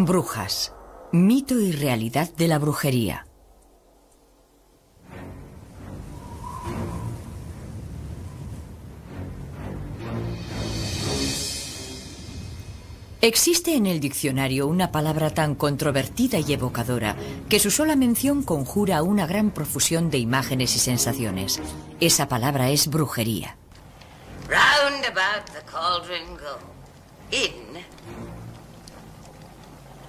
Brujas. Mito y realidad de la brujería. Existe en el diccionario una palabra tan controvertida y evocadora que su sola mención conjura una gran profusión de imágenes y sensaciones. Esa palabra es brujería. Round about the cauldron go, in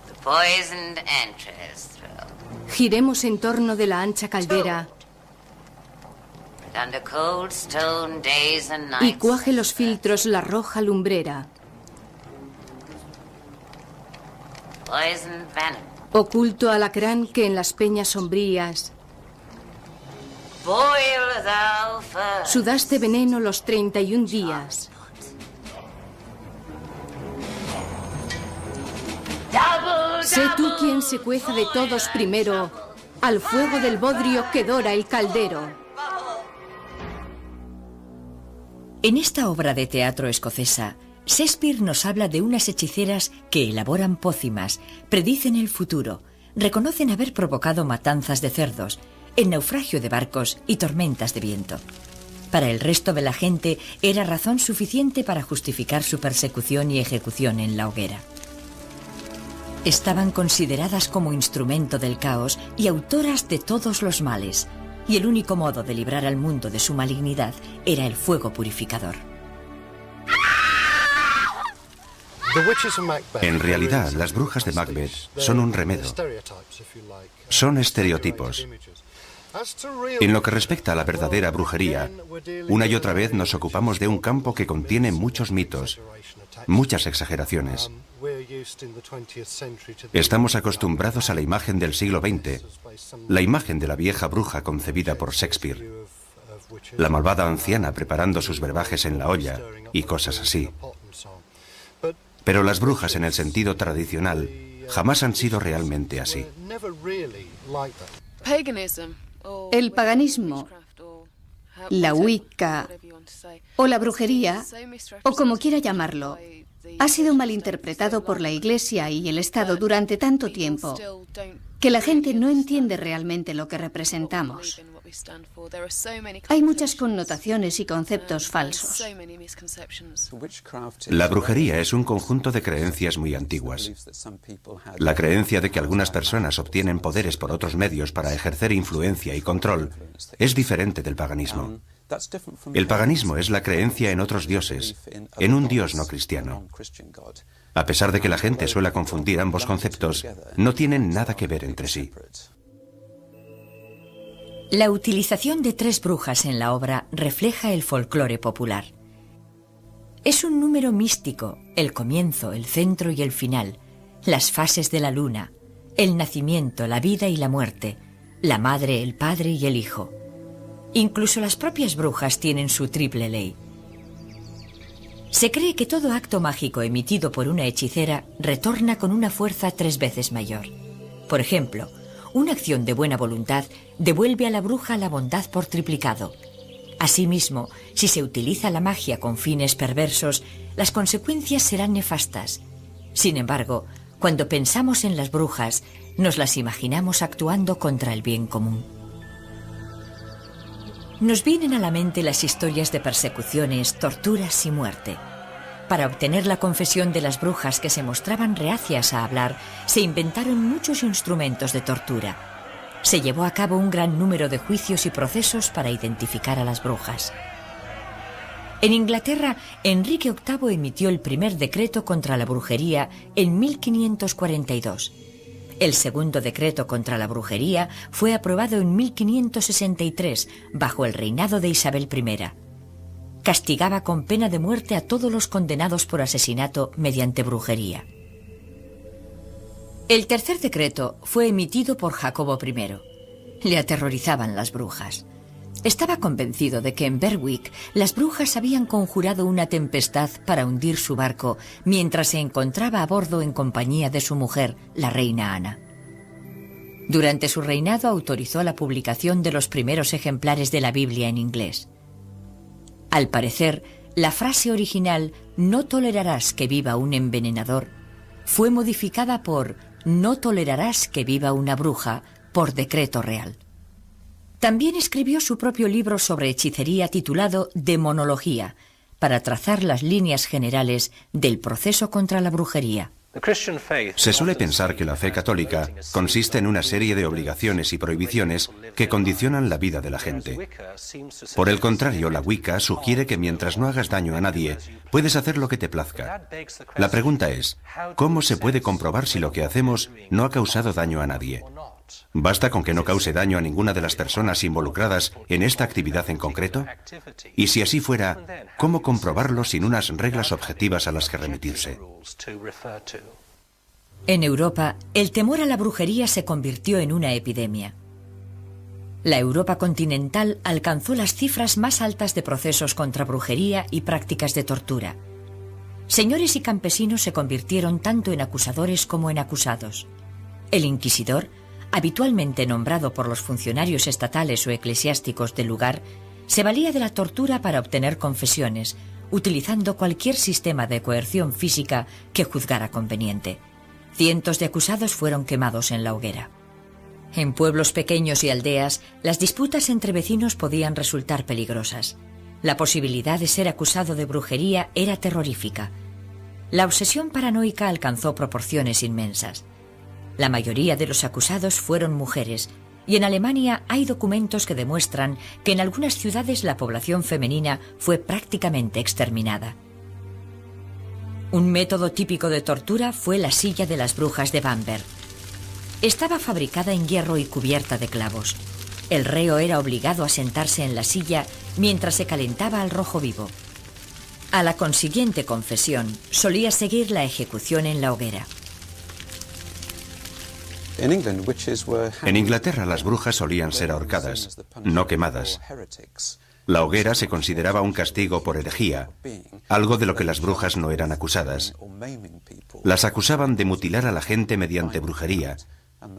the poisoned entrails throw. Giremos en torno de la ancha caldera Under cold stone days and y nights. cuaje los filtros la roja lumbrera. Poisoned venom. Oculto alacrán que en las peñas sombrías Boil thou first. sudaste veneno los 31 días. Sé tú quien se cueza de todos primero al fuego del bodrio que dora el caldero. En esta obra de teatro escocesa, Shakespeare nos habla de unas hechiceras que elaboran pócimas, predicen el futuro, reconocen haber provocado matanzas de cerdos, el naufragio de barcos y tormentas de viento. Para el resto de la gente era razón suficiente para justificar su persecución y ejecución en la hoguera. Estaban consideradas como instrumento del caos y autoras de todos los males, y el único modo de librar al mundo de su malignidad era el fuego purificador. En realidad, las brujas de Macbeth son un remedo. Son estereotipos. En lo que respecta a la verdadera brujería, una y otra vez nos ocupamos de un campo que contiene muchos mitos, muchas exageraciones. Estamos acostumbrados a la imagen del siglo XX, la imagen de la vieja bruja concebida por Shakespeare, la malvada anciana preparando sus brebajes en la olla y cosas así. Pero las brujas en el sentido tradicional jamás han sido realmente así. El paganismo, la Wicca o la brujería, o como quiera llamarlo, ha sido malinterpretado por la Iglesia y el Estado durante tanto tiempo que la gente no entiende realmente lo que representamos. Hay muchas connotaciones y conceptos falsos. La brujería es un conjunto de creencias muy antiguas. La creencia de que algunas personas obtienen poderes por otros medios para ejercer influencia y control es diferente del paganismo. El paganismo es la creencia en otros dioses, en un dios no cristiano. A pesar de que la gente suele confundir ambos conceptos, no tienen nada que ver entre sí. La utilización de 3 brujas en la obra refleja el folclore popular. Es un número místico, el comienzo, el centro y el final, las fases de la luna, el nacimiento, la vida y la muerte, la madre, el padre y el hijo. Incluso las propias brujas tienen su triple ley. Se cree que todo acto mágico emitido por una hechicera retorna con una fuerza 3 veces mayor. Por ejemplo, una acción de buena voluntad devuelve a la bruja la bondad por triplicado. Asimismo, si se utiliza la magia con fines perversos, las consecuencias serán nefastas. Sin embargo, cuando pensamos en las brujas, nos las imaginamos actuando contra el bien común. Nos vienen a la mente las historias de persecuciones, torturas y muerte. Para obtener la confesión de las brujas que se mostraban reacias a hablar, se inventaron muchos instrumentos de tortura. Se llevó a cabo un gran número de juicios y procesos para identificar a las brujas. En Inglaterra, Enrique VIII emitió el primer decreto contra la brujería en 1542. El segundo decreto contra la brujería fue aprobado en 1563, bajo el reinado de Isabel I. Castigaba con pena de muerte a todos los condenados por asesinato mediante brujería. El tercer decreto fue emitido por Jacobo I. Le aterrorizaban las brujas. Estaba convencido de que en Berwick las brujas habían conjurado una tempestad para hundir su barco mientras se encontraba a bordo en compañía de su mujer, la reina Ana. Durante su reinado autorizó la publicación de los primeros ejemplares de la Biblia en inglés. Al parecer, la frase original "no tolerarás que viva un envenenador" fue modificada por "No tolerarás que viva una bruja" por decreto real. También escribió su propio libro sobre hechicería titulado Demonología, para trazar las líneas generales del proceso contra la brujería. Se suele pensar que la fe católica consiste en una serie de obligaciones y prohibiciones que condicionan la vida de la gente. Por el contrario, la Wicca sugiere que mientras no hagas daño a nadie, puedes hacer lo que te plazca. La pregunta es, ¿cómo se puede comprobar si lo que hacemos no ha causado daño a nadie? ¿Basta con que no cause daño a ninguna de las personas involucradas en esta actividad en concreto? Y si así fuera, ¿cómo comprobarlo sin unas reglas objetivas a las que remitirse? En Europa, el temor a la brujería se convirtió en una epidemia. La Europa continental alcanzó las cifras más altas de procesos contra brujería y prácticas de tortura. Señores y campesinos se convirtieron tanto en acusadores como en acusados. El inquisidor, habitualmente nombrado por los funcionarios estatales o eclesiásticos del lugar, se valía de la tortura para obtener confesiones, utilizando cualquier sistema de coerción física que juzgara conveniente. Cientos de acusados fueron quemados en la hoguera. En pueblos pequeños y aldeas, las disputas entre vecinos podían resultar peligrosas. La posibilidad de ser acusado de brujería era terrorífica. La obsesión paranoica alcanzó proporciones inmensas. La mayoría de los acusados fueron mujeres, y en Alemania hay documentos que demuestran que en algunas ciudades la población femenina fue prácticamente exterminada. Un método típico de tortura fue la silla de las brujas de Bamberg. Estaba fabricada en hierro y cubierta de clavos. El reo era obligado a sentarse en la silla mientras se calentaba al rojo vivo. A la consiguiente confesión solía seguir la ejecución en la hoguera. En Inglaterra las brujas solían ser ahorcadas, no quemadas. La hoguera se consideraba un castigo por herejía, algo de lo que las brujas no eran acusadas. Las acusaban de mutilar a la gente mediante brujería,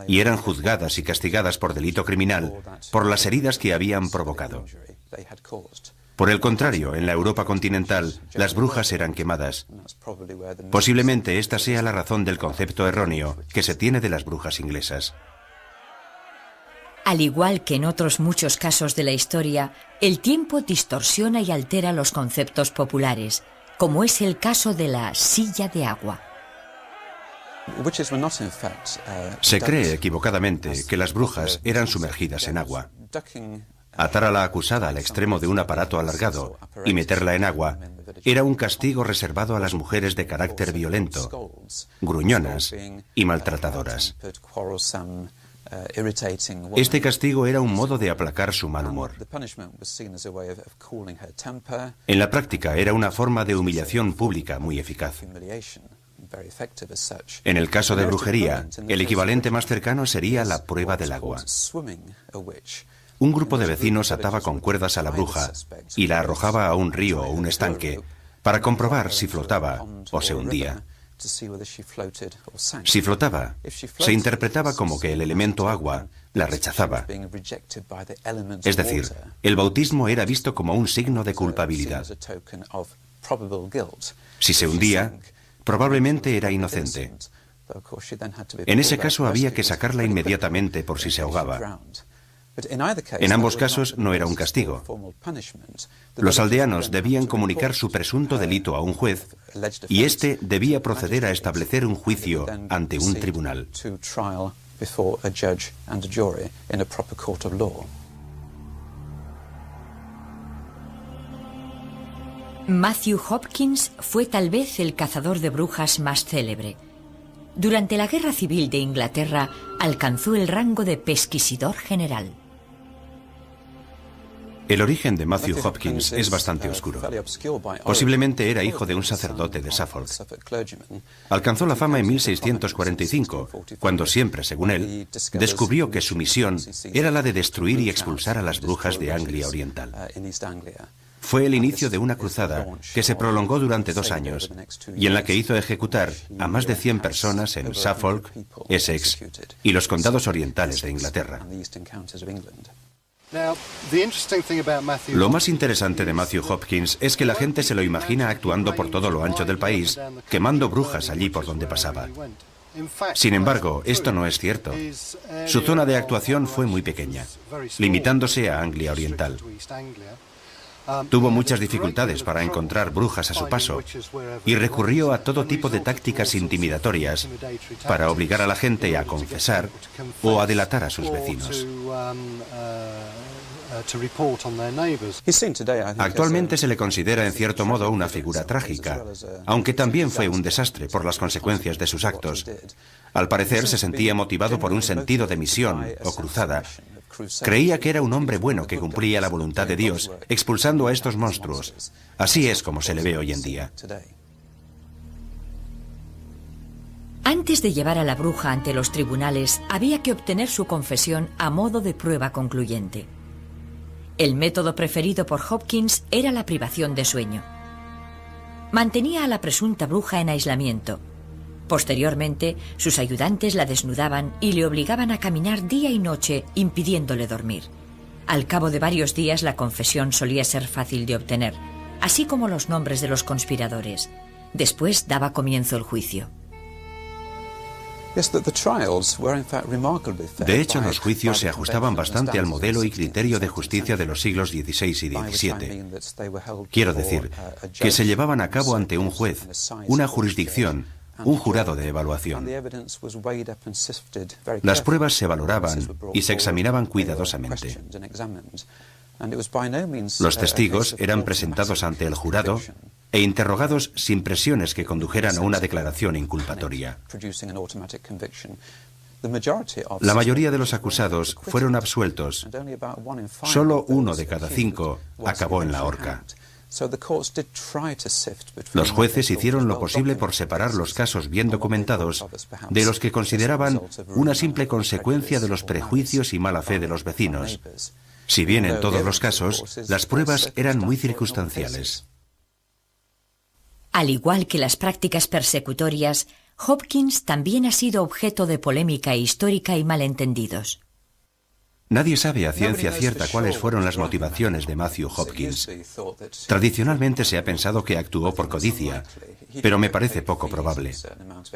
y eran juzgadas y castigadas por delito criminal por las heridas que habían provocado. Por el contrario, en la Europa continental, las brujas eran quemadas. Posiblemente esta sea la razón del concepto erróneo que se tiene de las brujas inglesas. Al igual que en otros muchos casos de la historia, el tiempo distorsiona y altera los conceptos populares, como es el caso de la silla de agua. Se cree equivocadamente que las brujas eran sumergidas en agua. Atar a la acusada al extremo de un aparato alargado y meterla en agua era un castigo reservado a las mujeres de carácter violento, gruñonas y maltratadoras. Este castigo era un modo de aplacar su mal humor. En la práctica era una forma de humillación pública muy eficaz. En el caso de brujería, el equivalente más cercano sería la prueba del agua. Un grupo de vecinos ataba con cuerdas a la bruja y la arrojaba a un río o un estanque para comprobar si flotaba o se hundía. Si flotaba, se interpretaba como que el elemento agua la rechazaba. Es decir, el bautismo era visto como un signo de culpabilidad. Si se hundía, probablemente era inocente. En ese caso había que sacarla inmediatamente por si se ahogaba. En ambos casos no era un castigo. Los aldeanos debían comunicar su presunto delito a un juez y éste debía proceder a establecer un juicio ante un tribunal. Matthew Hopkins fue tal vez el cazador de brujas más célebre. Durante la Guerra Civil de Inglaterra alcanzó el rango de pesquisidor general. El origen de Matthew Hopkins es bastante oscuro. Posiblemente era hijo de un sacerdote de Suffolk. Alcanzó la fama en 1645, cuando siempre, según él, descubrió que su misión era la de destruir y expulsar a las brujas de Anglia Oriental. Fue el inicio de una cruzada que se prolongó durante 2 años y en la que hizo ejecutar a más de 100 personas en Suffolk, Essex y los condados orientales de Inglaterra. Lo más interesante de Matthew Hopkins es que la gente se lo imagina actuando por todo lo ancho del país, quemando brujas allí por donde pasaba. Sin embargo, esto no es cierto. Su zona de actuación fue muy pequeña, limitándose a Anglia Oriental. Tuvo muchas dificultades para encontrar brujas a su paso y recurrió a todo tipo de tácticas intimidatorias para obligar a la gente a confesar o a delatar a sus vecinos. Actualmente se le considera en cierto modo una figura trágica, aunque también fue un desastre por las consecuencias de sus actos. Al parecer se sentía motivado por un sentido de misión o cruzada. Creía que era un hombre bueno que cumplía la voluntad de Dios, expulsando a estos monstruos. Así es como se le ve hoy en día. Antes de llevar a la bruja ante los tribunales, había que obtener su confesión a modo de prueba concluyente. El método preferido por Hopkins era la privación de sueño. Mantenía a la presunta bruja en aislamiento. Posteriormente, sus ayudantes la desnudaban y le obligaban a caminar día y noche, impidiéndole dormir. Al cabo de varios días, la confesión solía ser fácil de obtener, así como los nombres de los conspiradores. Después daba comienzo el juicio. De hecho, los juicios se ajustaban bastante al modelo y criterio de justicia de los siglos XVI y XVII. Quiero decir, que se llevaban a cabo ante un juez, una jurisdicción, un jurado de evaluación. Las pruebas se valoraban y se examinaban cuidadosamente. Los testigos eran presentados ante el jurado e interrogados sin presiones que condujeran a una declaración inculpatoria. La mayoría de los acusados fueron absueltos. Solo 1 de cada 5 acabó en la horca. Los jueces hicieron lo posible por separar los casos bien documentados de los que consideraban una simple consecuencia de los prejuicios y mala fe de los vecinos. Si bien en todos los casos, las pruebas eran muy circunstanciales. Al igual que las prácticas persecutorias, Hopkins también ha sido objeto de polémica histórica y malentendidos. Nadie sabe a ciencia cierta cuáles fueron las motivaciones de Matthew Hopkins. Tradicionalmente se ha pensado que actuó por codicia, pero me parece poco probable.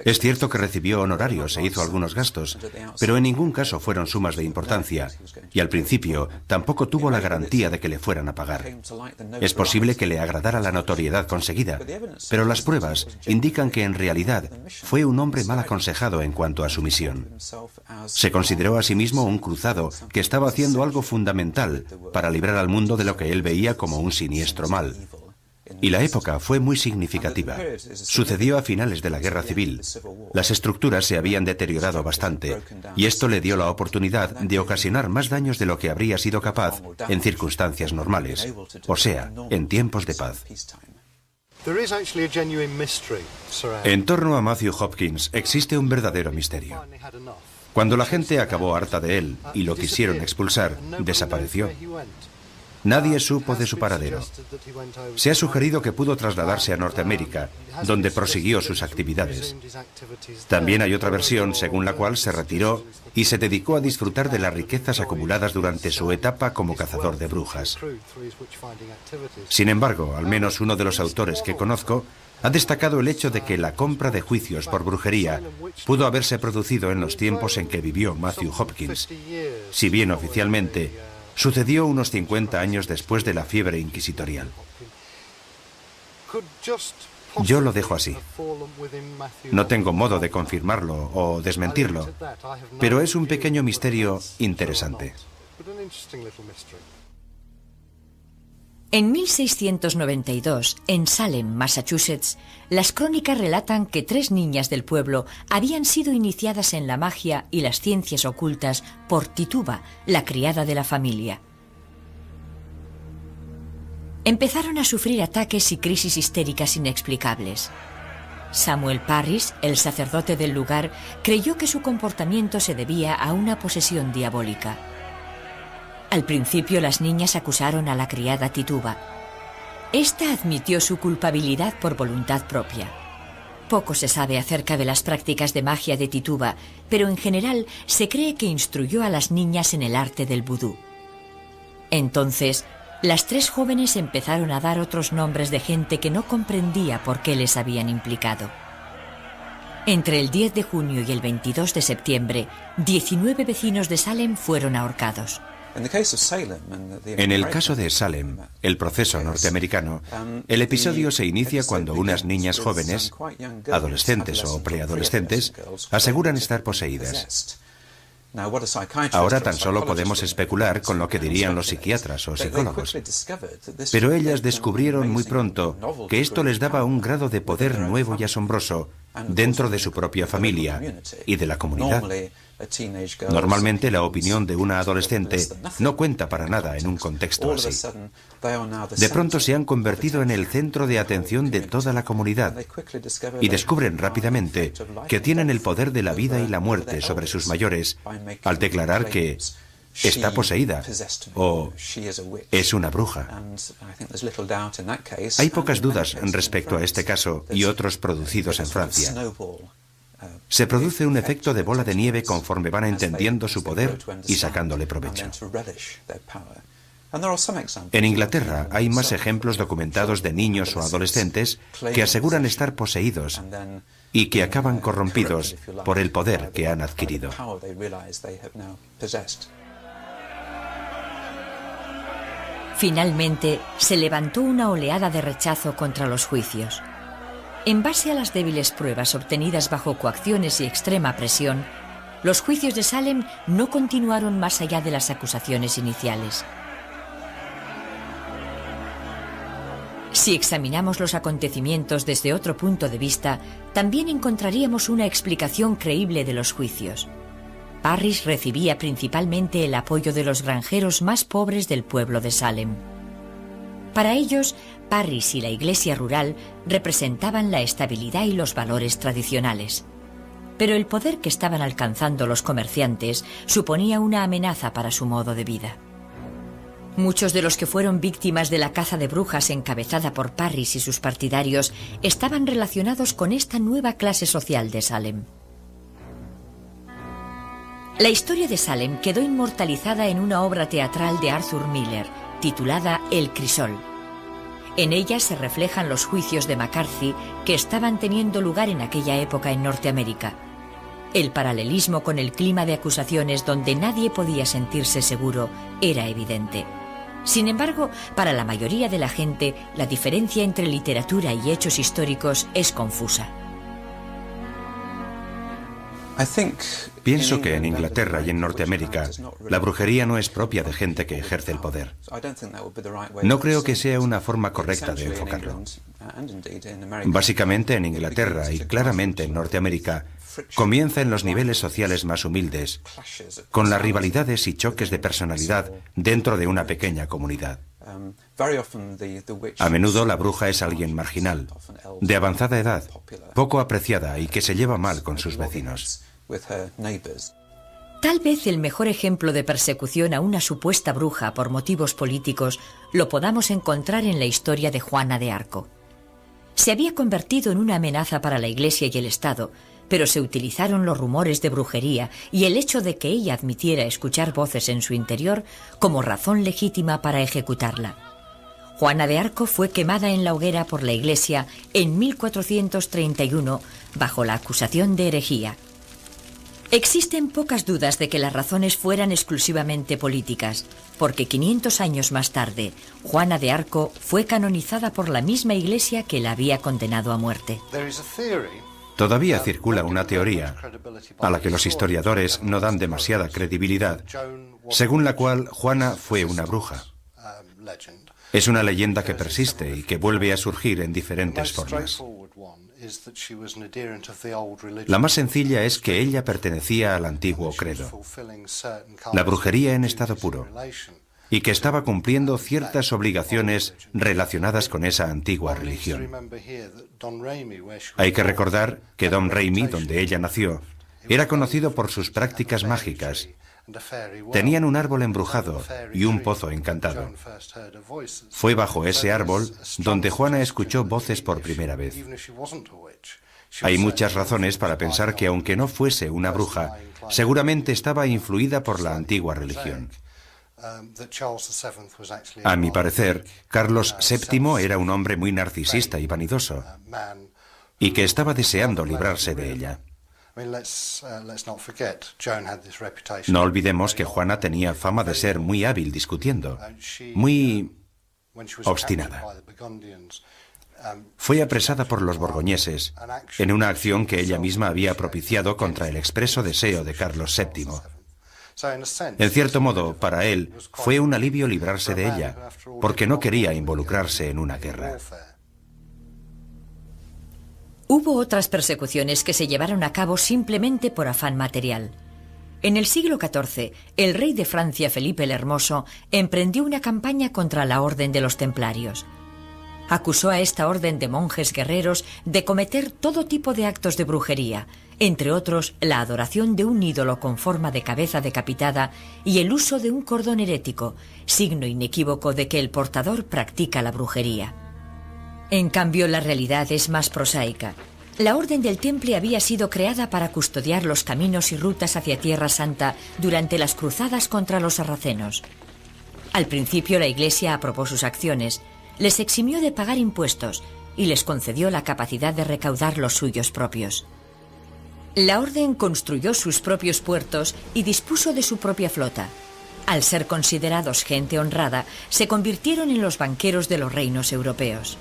Es cierto que recibió honorarios e hizo algunos gastos, pero en ningún caso fueron sumas de importancia, y al principio tampoco tuvo la garantía de que le fueran a pagar. Es posible que le agradara la notoriedad conseguida, pero las pruebas indican que en realidad fue un hombre mal aconsejado en cuanto a su misión. Se consideró a sí mismo un cruzado que estaba haciendo algo fundamental para librar al mundo de lo que él veía como un siniestro mal. Y la época fue muy significativa. Sucedió a finales de la Guerra Civil. Las estructuras se habían deteriorado bastante, y esto le dio la oportunidad de ocasionar más daños de lo que habría sido capaz en circunstancias normales, o sea, en tiempos de paz. En torno a Matthew Hopkins existe un verdadero misterio. Cuando la gente acabó harta de él y lo quisieron expulsar, desapareció. Nadie supo de su paradero. Se ha sugerido que pudo trasladarse a Norteamérica, donde prosiguió sus actividades. También hay otra versión según la cual se retiró y se dedicó a disfrutar de las riquezas acumuladas durante su etapa como cazador de brujas. Sin embargo, al menos uno de los autores que conozco ha destacado el hecho de que la compra de juicios por brujería pudo haberse producido en los tiempos en que vivió Matthew Hopkins, si bien oficialmente sucedió unos 50 años después de la fiebre inquisitorial. Yo lo dejo así. No tengo modo de confirmarlo o desmentirlo, pero es un pequeño misterio interesante. En 1692, en Salem, Massachusetts, las crónicas relatan que 3 niñas del pueblo habían sido iniciadas en la magia y las ciencias ocultas por Tituba, la criada de la familia. Empezaron a sufrir ataques y crisis histéricas inexplicables. Samuel Parris, el sacerdote del lugar, creyó que su comportamiento se debía a una posesión diabólica. Al principio las niñas acusaron a la criada Tituba. Esta admitió su culpabilidad por voluntad propia. Poco se sabe acerca de las prácticas de magia de Tituba, pero en general se cree que instruyó a las niñas en el arte del vudú. Entonces, las tres jóvenes empezaron a dar otros nombres de gente que no comprendía por qué les habían implicado. Entre el 10 de junio y el 22 de septiembre, 19 vecinos de Salem fueron ahorcados. En el caso de Salem, el proceso norteamericano, el episodio se inicia cuando unas niñas jóvenes, adolescentes o preadolescentes, aseguran estar poseídas. Ahora tan solo podemos especular con lo que dirían los psiquiatras o psicólogos. Pero ellas descubrieron muy pronto que esto les daba un grado de poder nuevo y asombroso dentro de su propia familia y de la comunidad. Normalmente la opinión de una adolescente no cuenta para nada en un contexto así. De pronto se han convertido en el centro de atención de toda la comunidad y descubren rápidamente que tienen el poder de la vida y la muerte sobre sus mayores al declarar que está poseída o es una bruja. Hay pocas dudas respecto a este caso y otros producidos en Francia. Se produce un efecto de bola de nieve conforme van entendiendo su poder y sacándole provecho. En Inglaterra hay más ejemplos documentados de niños o adolescentes que aseguran estar poseídos y que acaban corrompidos por el poder que han adquirido. Finalmente, se levantó una oleada de rechazo contra los juicios. En base a las débiles pruebas obtenidas bajo coacciones y extrema presión, los juicios de Salem no continuaron más allá de las acusaciones iniciales. Si examinamos los acontecimientos desde otro punto de vista, también encontraríamos una explicación creíble de los juicios. Parris recibía principalmente el apoyo de los granjeros más pobres del pueblo de Salem. Para ellos, Parris y la iglesia rural representaban la estabilidad y los valores tradicionales. Pero el poder que estaban alcanzando los comerciantes suponía una amenaza para su modo de vida. Muchos de los que fueron víctimas de la caza de brujas encabezada por Parris y sus partidarios estaban relacionados con esta nueva clase social de Salem. La historia de Salem quedó inmortalizada en una obra teatral de Arthur Miller, titulada El Crisol. En ella se reflejan los juicios de McCarthy que estaban teniendo lugar en aquella época en Norteamérica. El paralelismo con el clima de acusaciones donde nadie podía sentirse seguro era evidente. Sin embargo, para la mayoría de la gente, la diferencia entre literatura y hechos históricos es confusa. Pienso que en Inglaterra y en Norteamérica la brujería no es propia de gente que ejerce el poder. No creo que sea una forma correcta de enfocarlo. Básicamente en Inglaterra y claramente en Norteamérica comienza en los niveles sociales más humildes, con las rivalidades y choques de personalidad dentro de una pequeña comunidad. A menudo la bruja es alguien marginal, de avanzada edad, poco apreciada y que se lleva mal con sus vecinos. Tal vez el mejor ejemplo de persecución a una supuesta bruja por motivos políticos lo podamos encontrar en la historia de Juana de Arco. Se había convertido en una amenaza para la Iglesia y el Estado, pero se utilizaron los rumores de brujería y el hecho de que ella admitiera escuchar voces en su interior como razón legítima para ejecutarla. Juana de Arco fue quemada en la hoguera por la Iglesia en 1431 bajo la acusación de herejía. Existen pocas dudas de que las razones fueran exclusivamente políticas, porque 500 años más tarde, Juana de Arco fue canonizada por la misma Iglesia que la había condenado a muerte. Todavía circula una teoría, a la que los historiadores no dan demasiada credibilidad, según la cual Juana fue una bruja. Es una leyenda que persiste y que vuelve a surgir en diferentes formas. La más sencilla es que ella pertenecía al antiguo credo, la brujería en estado puro, y que estaba cumpliendo ciertas obligaciones relacionadas con esa antigua religión. Hay que recordar que Domremy, donde ella nació, era conocido por sus prácticas mágicas. Tenían un árbol embrujado y un pozo encantado. Fue bajo ese árbol donde Juana escuchó voces por primera vez. Hay muchas razones para pensar que aunque no fuese una bruja, seguramente estaba influida por la antigua religión. A mi parecer, Carlos VII era un hombre muy narcisista y vanidoso, y que estaba deseando librarse de ella. No olvidemos que Juana tenía fama de ser muy hábil discutiendo, muy obstinada. Fue apresada por los borgoñeses en una acción que ella misma había propiciado contra el expreso deseo de Carlos VII. En cierto modo, para él, fue un alivio librarse de ella, porque no quería involucrarse en una guerra. Hubo otras persecuciones que se llevaron a cabo simplemente por afán material. En el siglo XIV, el rey de Francia, Felipe el Hermoso, emprendió una campaña contra la Orden de los Templarios. Acusó a esta orden de monjes guerreros de cometer todo tipo de actos de brujería, entre otros la adoración de un ídolo con forma de cabeza decapitada y el uso de un cordón herético, signo inequívoco de que el portador practica la brujería. En cambio, la realidad es más prosaica. La Orden del Temple había sido creada para custodiar los caminos y rutas hacia Tierra Santa durante las cruzadas contra los sarracenos. Al principio la Iglesia aprobó sus acciones, les eximió de pagar impuestos y les concedió la capacidad de recaudar los suyos propios. La Orden construyó sus propios puertos y dispuso de su propia flota. Al ser considerados gente honrada, se convirtieron en los banqueros de los reinos europeos.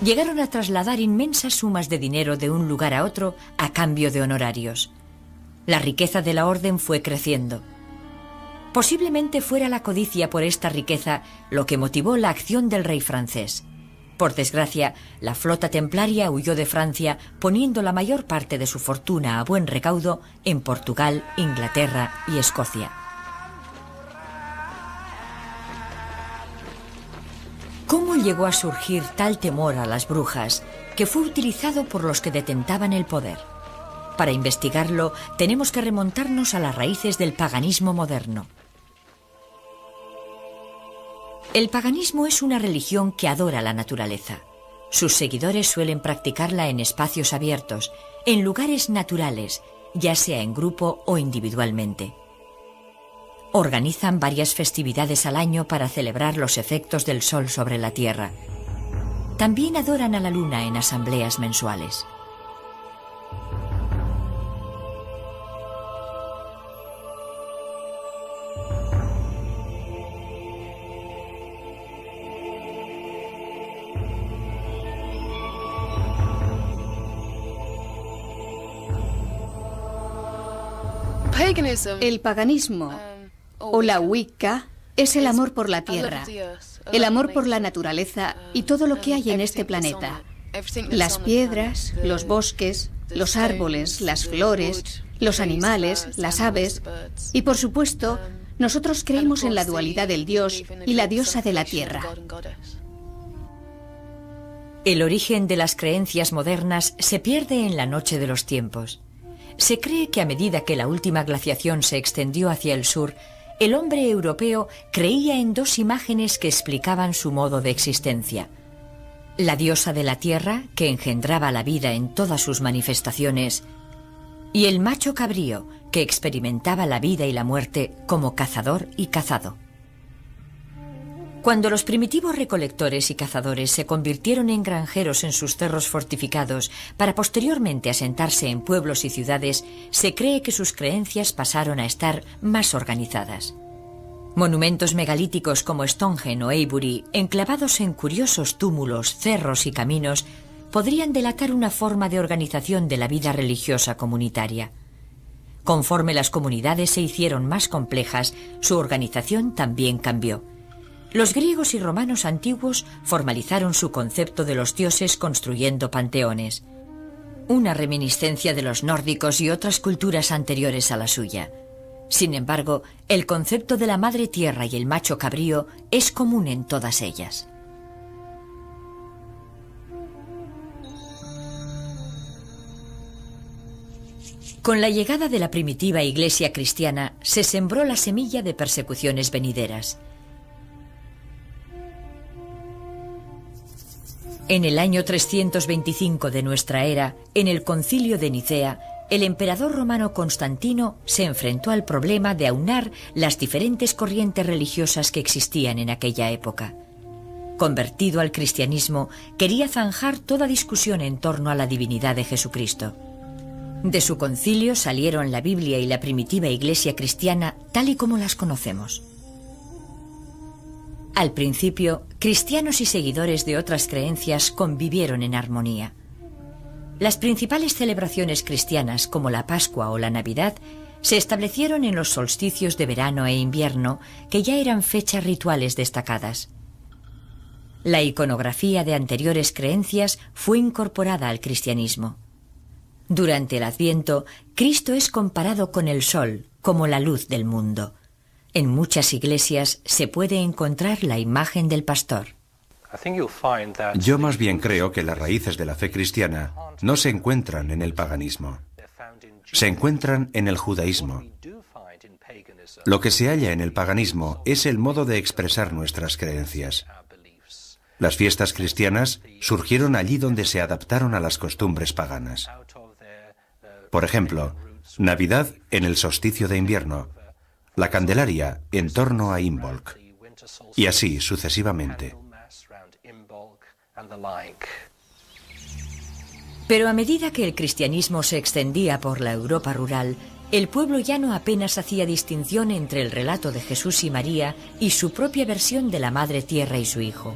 Llegaron a trasladar inmensas sumas de dinero de un lugar a otro a cambio de honorarios. La riqueza de la Orden fue creciendo. Posiblemente fuera la codicia por esta riqueza lo que motivó la acción del rey francés. Por desgracia, la flota templaria huyó de Francia, poniendo la mayor parte de su fortuna a buen recaudo en Portugal, Inglaterra y Escocia. ¿Cómo llegó a surgir tal temor a las brujas que fue utilizado por los que detentaban el poder? Para investigarlo, tenemos que remontarnos a las raíces del paganismo moderno. El paganismo es una religión que adora la naturaleza. Sus seguidores suelen practicarla en espacios abiertos, en lugares naturales, ya sea en grupo o individualmente. Organizan varias festividades al año para celebrar los efectos del sol sobre la tierra. También adoran a la luna en asambleas mensuales. El paganismo o la Wicca es el amor por la tierra, el amor por la naturaleza y todo lo que hay en este planeta. Las piedras, los bosques, los árboles, las flores, los animales, las aves y, por supuesto, nosotros creemos en la dualidad del dios y la diosa de la tierra. El origen de las creencias modernas se pierde en la noche de los tiempos. Se cree que a medida que la última glaciación se extendió hacia el sur, el hombre europeo creía en dos imágenes que explicaban su modo de existencia. La diosa de la tierra, que engendraba la vida en todas sus manifestaciones, y el macho cabrío, que experimentaba la vida y la muerte como cazador y cazado. Cuando los primitivos recolectores y cazadores se convirtieron en granjeros en sus cerros fortificados para posteriormente asentarse en pueblos y ciudades, se cree que sus creencias pasaron a estar más organizadas. Monumentos megalíticos como Stonehenge o Avebury, enclavados en curiosos túmulos, cerros y caminos, podrían delatar una forma de organización de la vida religiosa comunitaria. Conforme las comunidades se hicieron más complejas, su organización también cambió. Los griegos y romanos antiguos formalizaron su concepto de los dioses construyendo panteones, una reminiscencia de los nórdicos y otras culturas anteriores a la suya. Sin embargo, el concepto de la madre tierra y el macho cabrío es común en todas ellas. Con la llegada de la primitiva iglesia cristiana, se sembró la semilla de persecuciones venideras. En el año 325 de nuestra era, en el Concilio de Nicea, el emperador romano Constantino se enfrentó al problema de aunar las diferentes corrientes religiosas que existían en aquella época. Convertido al cristianismo, quería zanjar toda discusión en torno a la divinidad de Jesucristo. De su concilio salieron la Biblia y la primitiva Iglesia cristiana tal y como las conocemos. Al principio, cristianos y seguidores de otras creencias convivieron en armonía. Las principales celebraciones cristianas, como la Pascua o la Navidad, se establecieron en los solsticios de verano e invierno, que ya eran fechas rituales destacadas. La iconografía de anteriores creencias fue incorporada al cristianismo. Durante el Adviento, Cristo es comparado con el sol, como la luz del mundo. En muchas iglesias se puede encontrar la imagen del pastor. Yo más bien creo que las raíces de la fe cristiana no se encuentran en el paganismo. Se encuentran en el judaísmo. Lo que se halla en el paganismo es el modo de expresar nuestras creencias. Las fiestas cristianas surgieron allí donde se adaptaron a las costumbres paganas. Por ejemplo, Navidad en el solsticio de invierno, la Candelaria en torno a Imbolc, y así sucesivamente. Pero a medida que el cristianismo se extendía por la Europa rural, el pueblo llano apenas hacía distinción entre el relato de Jesús y María y su propia versión de la Madre Tierra y su Hijo.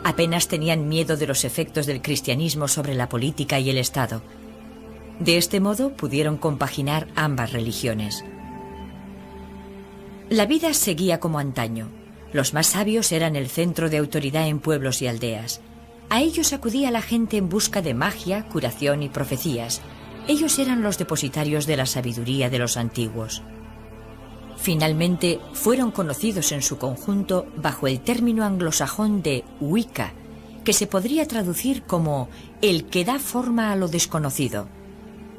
Apenas tenían miedo de los efectos del cristianismo sobre la política y el Estado. De este modo pudieron compaginar ambas religiones. La vida seguía como antaño. Los más sabios eran el centro de autoridad en pueblos y aldeas. A ellos acudía la gente en busca de magia, curación y profecías. Ellos eran los depositarios de la sabiduría de los antiguos. Finalmente, fueron conocidos en su conjunto bajo el término anglosajón de Wicca, que se podría traducir como el que da forma a lo desconocido.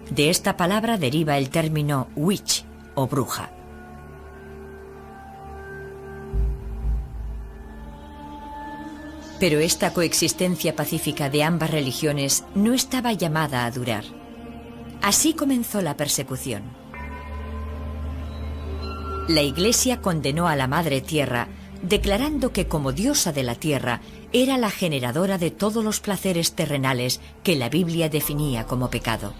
De esta palabra deriva el término witch o bruja. Pero esta coexistencia pacífica de ambas religiones no estaba llamada a durar. Así comenzó la persecución. La Iglesia condenó a la Madre Tierra, declarando que como diosa de la tierra era la generadora de todos los placeres terrenales que la Biblia definía como pecado.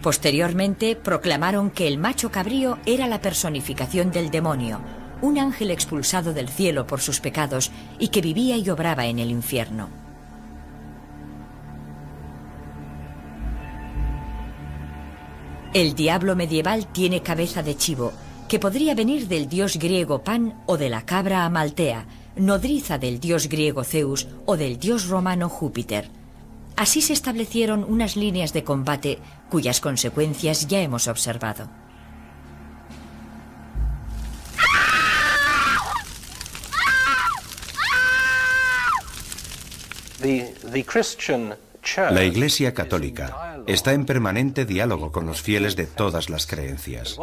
Posteriormente proclamaron que el macho cabrío era la personificación del demonio, un ángel expulsado del cielo por sus pecados y que vivía y obraba en el infierno. El diablo medieval tiene cabeza de chivo, que podría venir del dios griego Pan o de la cabra Amaltea, nodriza del dios griego Zeus o del dios romano Júpiter. Así se establecieron unas líneas de combate cuyas consecuencias ya hemos observado. La Iglesia Católica está en permanente diálogo con los fieles de todas las creencias.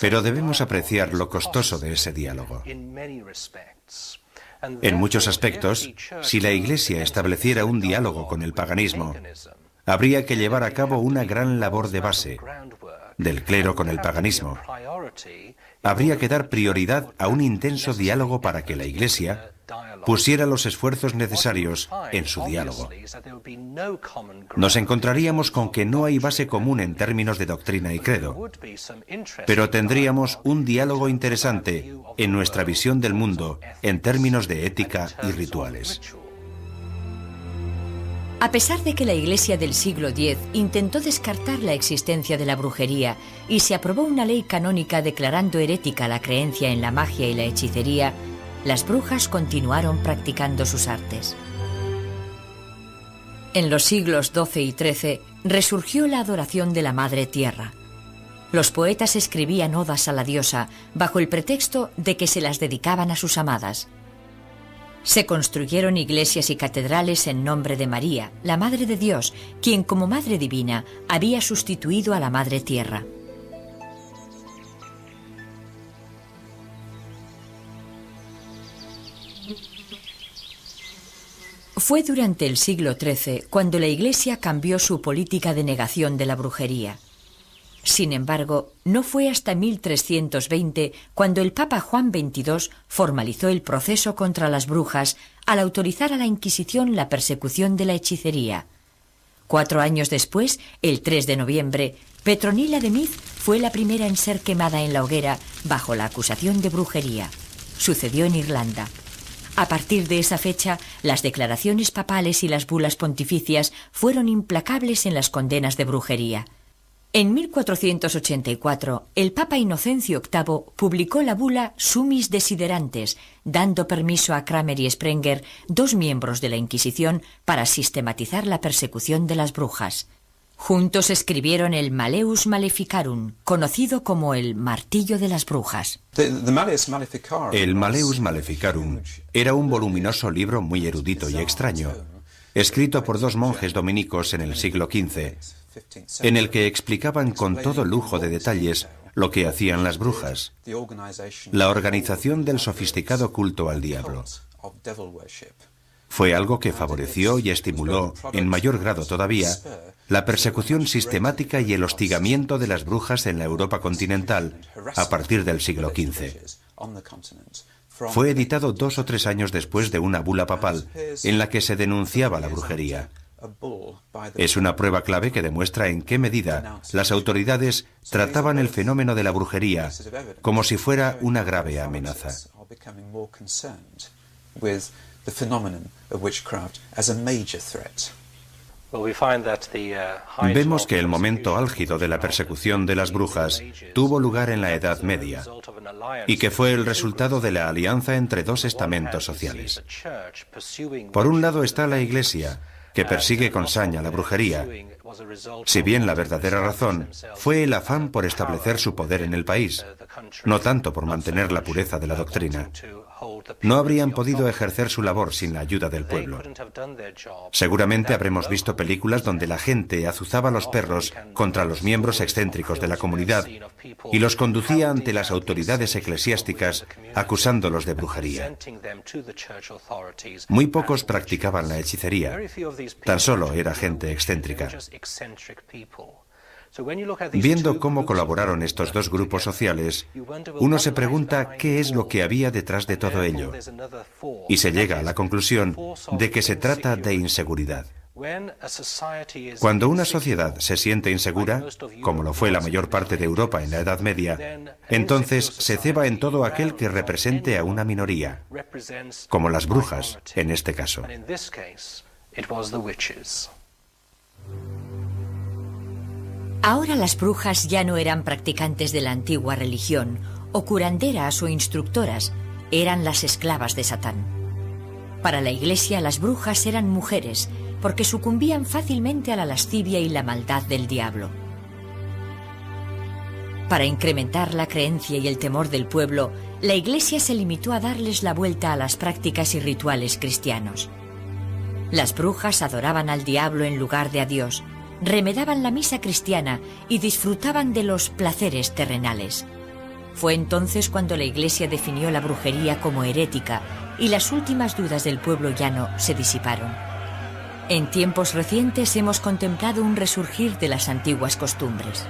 Pero debemos apreciar lo costoso de ese diálogo. En muchos aspectos, si la Iglesia estableciera un diálogo con el paganismo, habría que llevar a cabo una gran labor de base, del clero con el paganismo. Habría que dar prioridad a un intenso diálogo para que la Iglesia pusiera los esfuerzos necesarios en su diálogo. Nos encontraríamos con que no hay base común en términos de doctrina y credo, pero tendríamos un diálogo interesante en nuestra visión del mundo en términos de ética y rituales. A pesar de que la Iglesia del siglo X intentó descartar la existencia de la brujería y se aprobó una ley canónica declarando herética la creencia en la magia y la hechicería, las brujas continuaron practicando sus artes. En los siglos XII y XIII resurgió la adoración de la Madre Tierra. Los poetas escribían odas a la diosa bajo el pretexto de que se las dedicaban a sus amadas. Se construyeron iglesias y catedrales en nombre de María, la Madre de Dios, quien como Madre Divina había sustituido a la Madre Tierra. Fue durante el siglo XIII cuando la Iglesia cambió su política de negación de la brujería. Sin embargo, no fue hasta 1320 cuando el Papa Juan XXII formalizó el proceso contra las brujas al autorizar a la Inquisición la persecución de la hechicería. 4 años después, el 3 de noviembre, Petronila de Meath fue la primera en ser quemada en la hoguera bajo la acusación de brujería. Sucedió en Irlanda. A partir de esa fecha, las declaraciones papales y las bulas pontificias fueron implacables en las condenas de brujería. En 1484, el Papa Inocencio VIII publicó la bula Summis Desiderantes, dando permiso a Kramer y Sprenger, 2 miembros de la Inquisición, para sistematizar la persecución de las brujas. Juntos escribieron el Malleus Maleficarum, conocido como el Martillo de las Brujas. El Malleus Maleficarum era un voluminoso libro muy erudito y extraño, escrito por 2 monjes dominicos en el siglo XV, en el que explicaban con todo lujo de detalles lo que hacían las brujas, la organización del sofisticado culto al diablo. Fue algo que favoreció y estimuló, en mayor grado todavía, la persecución sistemática y el hostigamiento de las brujas en la Europa continental a partir del siglo XV. Fue editado 2 o 3 años después de una bula papal en la que se denunciaba la brujería. Es una prueba clave que demuestra en qué medida las autoridades trataban el fenómeno de la brujería como si fuera una grave amenaza. Vemos que el momento álgido de la persecución de las brujas tuvo lugar en la Edad Media y que fue el resultado de la alianza entre 2 estamentos sociales. Por un lado está la Iglesia, que persigue con saña la brujería, si bien la verdadera razón fue el afán por establecer su poder en el país, no tanto por mantener la pureza de la doctrina. No habrían podido ejercer su labor sin la ayuda del pueblo. Seguramente habremos visto películas donde la gente azuzaba a los perros contra los miembros excéntricos de la comunidad y los conducía ante las autoridades eclesiásticas acusándolos de brujería. Muy pocos practicaban la hechicería, tan solo era gente excéntrica. Viendo cómo colaboraron estos 2 grupos sociales, uno se pregunta qué es lo que había detrás de todo ello, y se llega a la conclusión de que se trata de inseguridad. Cuando una sociedad se siente insegura, como lo fue la mayor parte de Europa en la Edad Media, entonces se ceba en todo aquel que represente a una minoría, como las brujas en este caso. Ahora las brujas ya no eran practicantes de la antigua religión, o curanderas o instructoras, eran las esclavas de Satán. Para la Iglesia las brujas eran mujeres, porque sucumbían fácilmente a la lascivia y la maldad del diablo. Para incrementar la creencia y el temor del pueblo, la Iglesia se limitó a darles la vuelta a las prácticas y rituales cristianos. Las brujas adoraban al diablo en lugar de a Dios, remedaban la misa cristiana y disfrutaban de los placeres terrenales. Fue entonces cuando la Iglesia definió la brujería como herética y las últimas dudas del pueblo llano se disiparon. En tiempos recientes hemos contemplado un resurgir de las antiguas costumbres.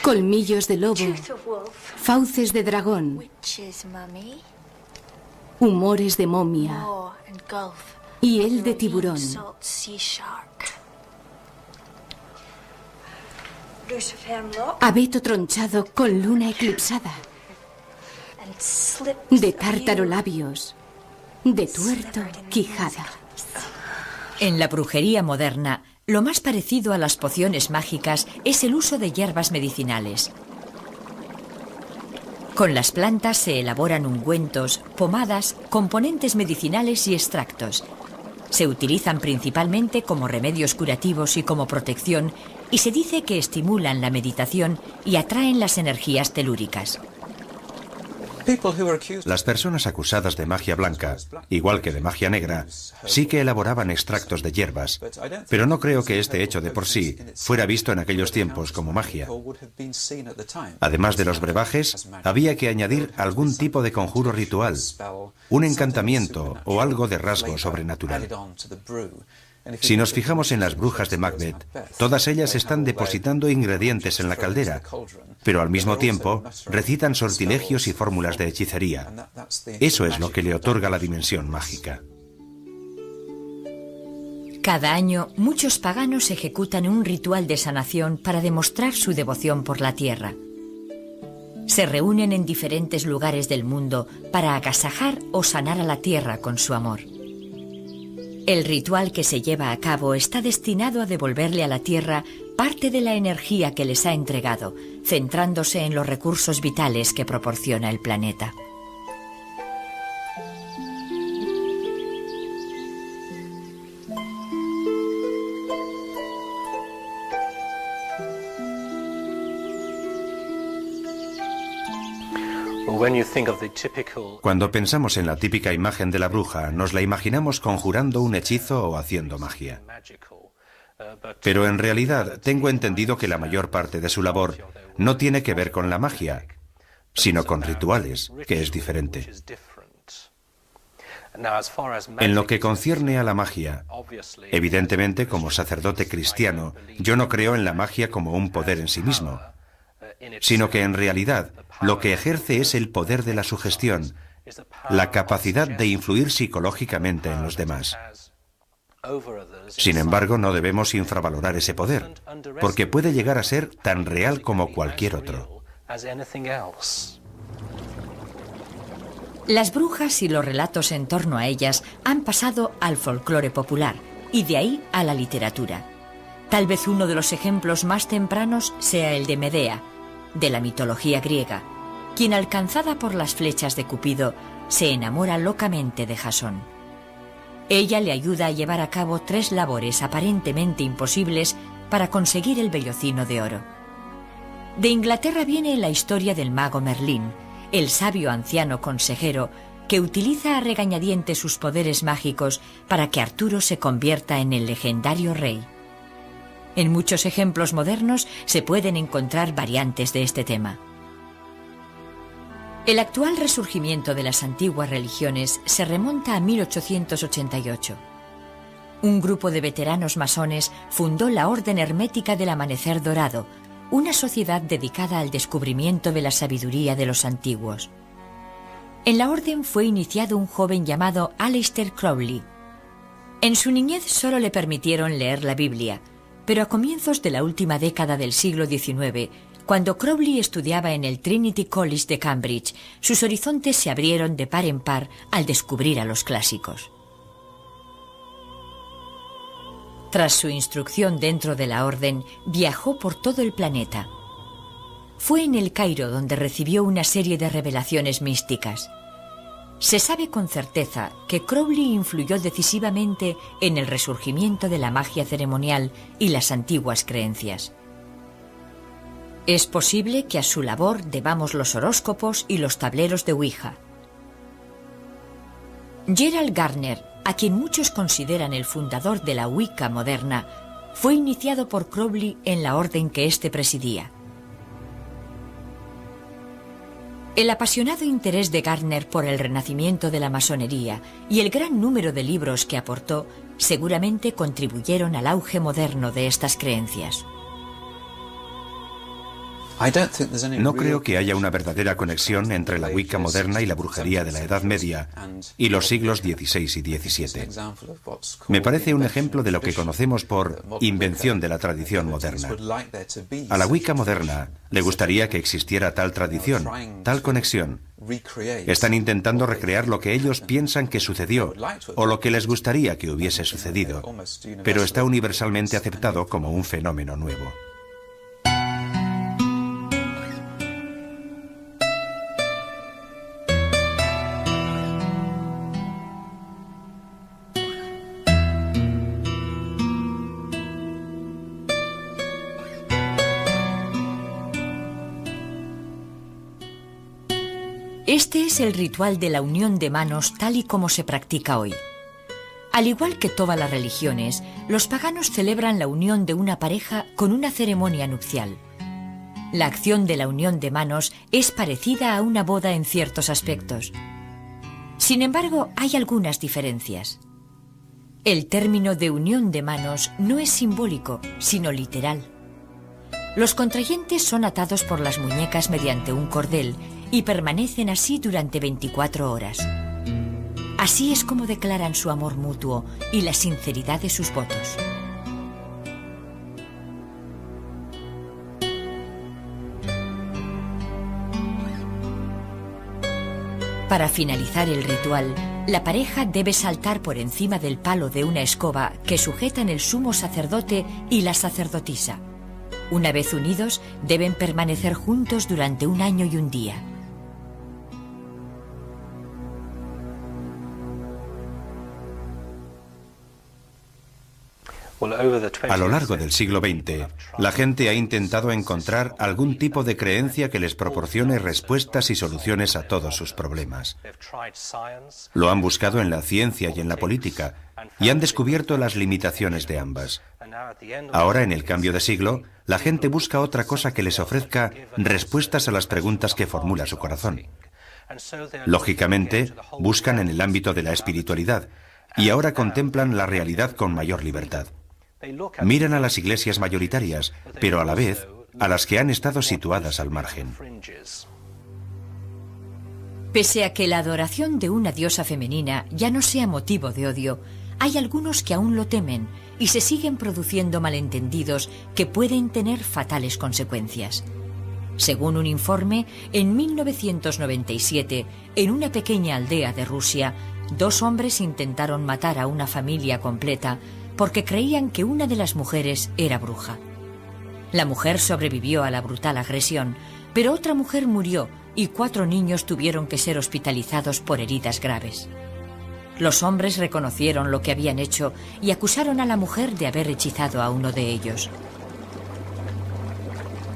Colmillos de lobo, fauces de dragón, humores de momia y el de tiburón. Abeto tronchado con luna eclipsada, de tártaro labios, de tuerto quijada. En la brujería moderna, lo más parecido a las pociones mágicas es el uso de hierbas medicinales. Con las plantas se elaboran ungüentos, pomadas, componentes medicinales y extractos. Se utilizan principalmente como remedios curativos y como protección, y se dice que estimulan la meditación y atraen las energías telúricas. Las personas acusadas de magia blanca, igual que de magia negra, sí que elaboraban extractos de hierbas, pero no creo que este hecho de por sí fuera visto en aquellos tiempos como magia. Además de los brebajes, había que añadir algún tipo de conjuro ritual, un encantamiento o algo de rasgo sobrenatural. Si nos fijamos en las brujas de Macbeth, todas ellas están depositando ingredientes en la caldera, pero al mismo tiempo recitan sortilegios y fórmulas de hechicería. Eso es lo que le otorga la dimensión mágica. Cada año, muchos paganos ejecutan un ritual de sanación para demostrar su devoción por la tierra. Se reúnen en diferentes lugares del mundo para agasajar o sanar a la tierra con su amor. El ritual que se lleva a cabo está destinado a devolverle a la tierra parte de la energía que les ha entregado, centrándose en los recursos vitales que proporciona el planeta. Cuando pensamos en la típica imagen de la bruja, nos la imaginamos conjurando un hechizo o haciendo magia. Pero en realidad tengo entendido que la mayor parte de su labor no tiene que ver con la magia, sino con rituales, que es diferente. En lo que concierne a la magia, evidentemente como sacerdote cristiano, yo no creo en la magia como un poder en sí mismo, sino que en realidad lo que ejerce es el poder de la sugestión, la capacidad de influir psicológicamente en los demás. Sin embargo, no debemos infravalorar ese poder, porque puede llegar a ser tan real como cualquier otro. Las brujas y los relatos en torno a ellas han pasado al folclore popular y de ahí a la literatura. Tal vez uno de los ejemplos más tempranos sea el de Medea, de la mitología griega, quien, alcanzada por las flechas de Cupido, se enamora locamente de Jasón. Ella le ayuda a llevar a cabo 3 labores aparentemente imposibles para conseguir el vellocino de oro. De Inglaterra viene la historia del mago Merlín, el sabio anciano consejero que utiliza a regañadientes sus poderes mágicos para que Arturo se convierta en el legendario rey. En muchos ejemplos modernos se pueden encontrar variantes de este tema. El actual resurgimiento de las antiguas religiones se remonta a 1888. Un grupo de veteranos masones fundó la Orden Hermética del Amanecer Dorado, una sociedad dedicada al descubrimiento de la sabiduría de los antiguos. En la orden fue iniciado un joven llamado Aleister Crowley. En su niñez solo le permitieron leer la Biblia, pero a comienzos de la última década del siglo XIX, cuando Crowley estudiaba en el Trinity College de Cambridge, sus horizontes se abrieron de par en par al descubrir a los clásicos. Tras su instrucción dentro de la orden, viajó por todo el planeta. Fue en el Cairo donde recibió una serie de revelaciones místicas. Se sabe con certeza que Crowley influyó decisivamente en el resurgimiento de la magia ceremonial y las antiguas creencias. Es posible que a su labor debamos los horóscopos y los tableros de Ouija. Gerald Gardner, a quien muchos consideran el fundador de la Wicca moderna, fue iniciado por Crowley en la orden que éste presidía. El apasionado interés de Gardner por el renacimiento de la masonería y el gran número de libros que aportó seguramente contribuyeron al auge moderno de estas creencias. No creo que haya una verdadera conexión entre la Wicca moderna y la brujería de la Edad Media y los siglos XVI y XVII. Me parece un ejemplo de lo que conocemos por invención de la tradición moderna. A la Wicca moderna le gustaría que existiera tal tradición, tal conexión. Están intentando recrear lo que ellos piensan que sucedió o lo que les gustaría que hubiese sucedido, pero está universalmente aceptado como un fenómeno nuevo. Este es el ritual de la unión de manos tal y como se practica hoy. Al igual que todas las religiones, los paganos celebran la unión de una pareja con una ceremonia nupcial. La acción de la unión de manos es parecida a una boda en ciertos aspectos. Sin embargo, hay algunas diferencias. El término de unión de manos no es simbólico, sino literal. Los contrayentes son atados por las muñecas mediante un cordel y permanecen así durante 24 horas. Así es como declaran su amor mutuo y la sinceridad de sus votos. Para finalizar el ritual, la pareja debe saltar por encima del palo de una escoba que sujetan el sumo sacerdote y la sacerdotisa. Una vez unidos, deben permanecer juntos durante 1 año y 1 día. A lo largo del siglo XX, la gente ha intentado encontrar algún tipo de creencia que les proporcione respuestas y soluciones a todos sus problemas. Lo han buscado en la ciencia y en la política, y han descubierto las limitaciones de ambas. Ahora, en el cambio de siglo, la gente busca otra cosa que les ofrezca respuestas a las preguntas que formula su corazón. Lógicamente, buscan en el ámbito de la espiritualidad, y ahora contemplan la realidad con mayor libertad. Miran a las iglesias mayoritarias, pero a la vez a las que han estado situadas al margen. Pese a que la adoración de una diosa femenina ya no sea motivo de odio, hay algunos que aún lo temen y se siguen produciendo malentendidos que pueden tener fatales consecuencias. Según un informe, en 1997, en una pequeña aldea de Rusia, 2 hombres intentaron matar a una familia completa porque creían que una de las mujeres era bruja. La mujer sobrevivió a la brutal agresión, pero otra mujer murió y 4 niños tuvieron que ser hospitalizados por heridas graves. Los hombres reconocieron lo que habían hecho y acusaron a la mujer de haber hechizado a uno de ellos.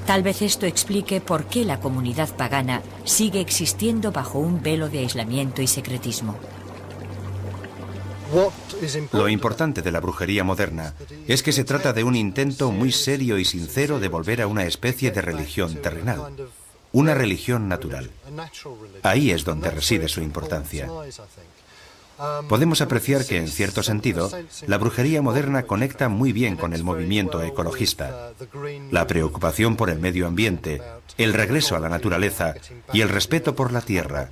Tal vez esto explique por qué la comunidad pagana sigue existiendo bajo un velo de aislamiento y secretismo. Lo importante de la brujería moderna es que se trata de un intento muy serio y sincero de volver a una especie de religión terrenal, una religión natural. Ahí es donde reside su importancia. Podemos apreciar que, en cierto sentido, la brujería moderna conecta muy bien con el movimiento ecologista. La preocupación por el medio ambiente, el regreso a la naturaleza y el respeto por la tierra.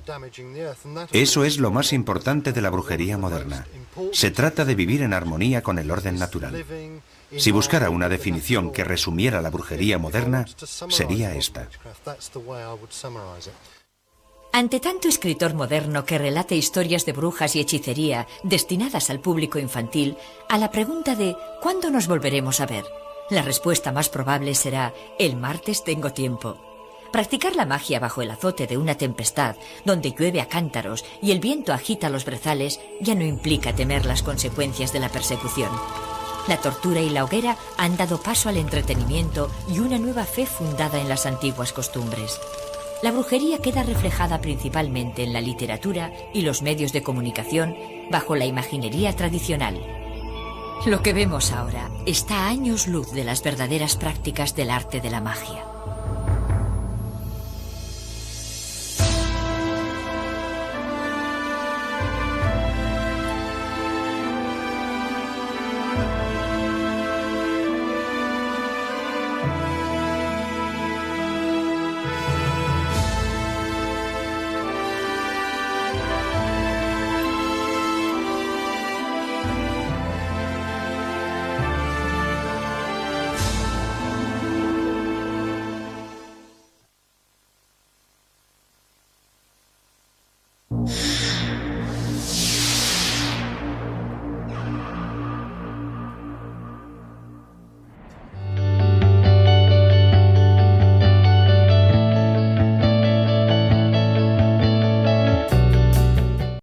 Eso es lo más importante de la brujería moderna. Se trata de vivir en armonía con el orden natural. Si buscara una definición que resumiera la brujería moderna, sería esta. Ante tanto escritor moderno que relate historias de brujas y hechicería destinadas al público infantil, a la pregunta de ¿cuándo nos volveremos a ver?, la respuesta más probable será «el martes tengo tiempo». Practicar la magia bajo el azote de una tempestad, donde llueve a cántaros y el viento agita los brezales, ya no implica temer las consecuencias de la persecución. La tortura y la hoguera han dado paso al entretenimiento y una nueva fe fundada en las antiguas costumbres. La brujería queda reflejada principalmente en la literatura y los medios de comunicación bajo la imaginería tradicional. Lo que vemos ahora está a años luz de las verdaderas prácticas del arte de la magia.